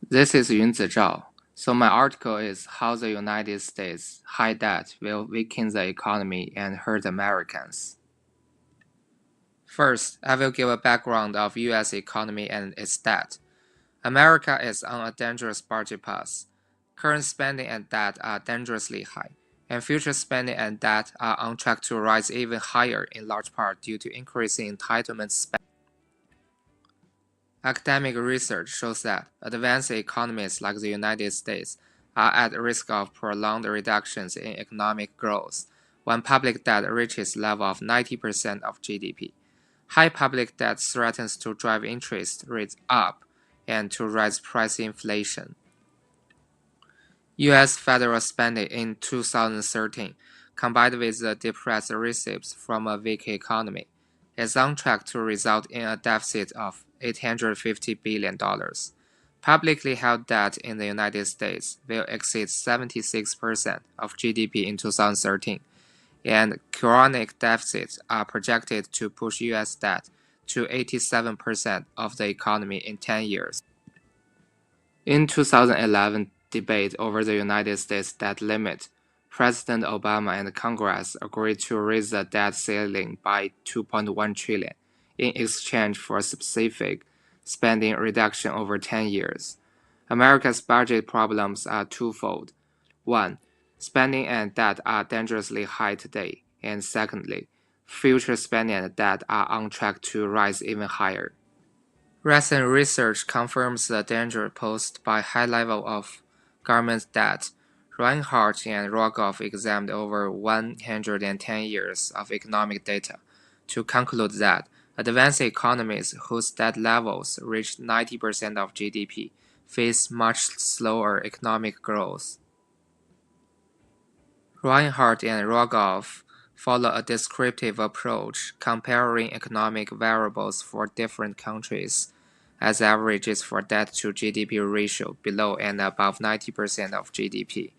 This is Yunzi. So my article is How the United States High Debt Will Weaken the Economy and Hurt Americans. First, I will give a background of US economy and its debt. America is on a dangerous budget path. Current spending and debt are dangerously high, and future spending and debt are on track to rise even higher in large part due to increasing entitlement spending. Academic research shows that advanced economies like the United States are at risk of prolonged reductions in economic growth when public debt reaches level of 90% of GDP. High public debt threatens to drive interest rates up and to raise price inflation. U.S. federal spending in 2013, combined with the depressed receipts from a weak economy, is on track to result in a deficit of $850 billion. Publicly held debt in the United States will exceed 76% of GDP in 2013, and chronic deficits are projected to push U.S. debt to 87% of the economy in 10 years. In 2011 debate over the United States debt limit, President Obama and Congress agreed to raise the debt ceiling by $2.1 trillion in exchange for specific spending reduction over 10 years. America's budget problems are twofold. One, spending and debt are dangerously high today, and secondly, future spending and debt are on track to rise even higher. Recent research confirms the danger posed by high level of government debt. Reinhardt and Rogoff examined over 110 years of economic data to conclude that advanced economies whose debt levels reach 90% of GDP face much slower economic growth. Reinhardt and Rogoff follow a descriptive approach comparing economic variables for different countries as averages for debt to GDP ratio below and above 90% of GDP.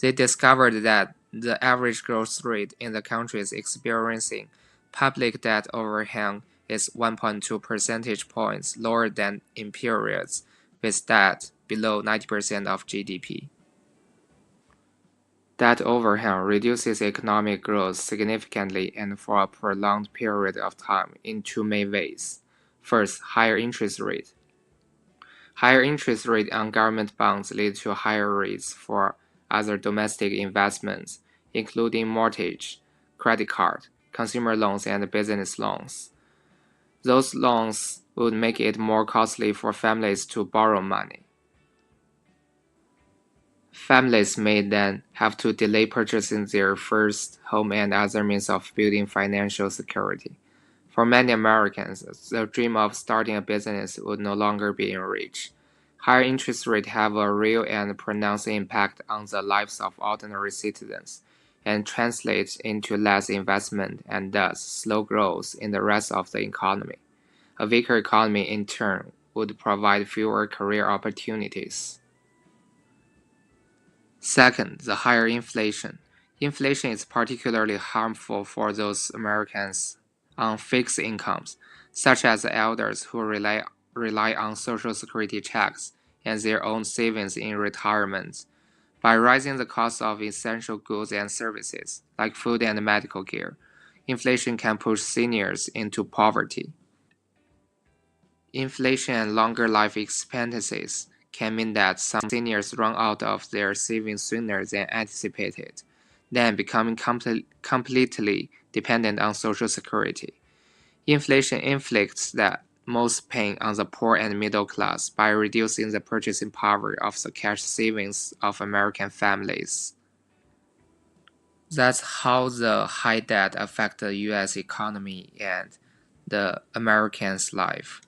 They discovered that the average growth rate in the countries experiencing public debt overhang is 1.2 percentage points lower than in periods with debt below 90% of GDP. Debt overhang reduces economic growth significantly and for a prolonged period of time in two main ways. First, higher interest rate. Higher interest rate on government bonds lead to higher rates for other domestic investments, including mortgage, credit card, consumer loans, and business loans. Those loans would make it more costly for families to borrow money. Families may then have to delay purchasing their first home and other means of building financial security. For many Americans, the dream of starting a business would no longer be in reach. Higher interest rates have a real and pronounced impact on the lives of ordinary citizens and translate into less investment and thus slow growth in the rest of the economy. A weaker economy, in turn, would provide fewer career opportunities. Second, the higher inflation. Inflation is particularly harmful for those Americans on fixed incomes, such as the elders who rely on Social Security checks and their own savings in retirement. By rising the cost of essential goods and services, like food and medical care, inflation can push seniors into poverty. Inflation and longer life expectancies can mean that some seniors run out of their savings sooner than anticipated, then becoming completely dependent on Social Security. Inflation inflicts the most pain on the poor and middle class by reducing the purchasing power of the cash savings of American families. That's how the high debt affects the U.S. economy and the Americans' life.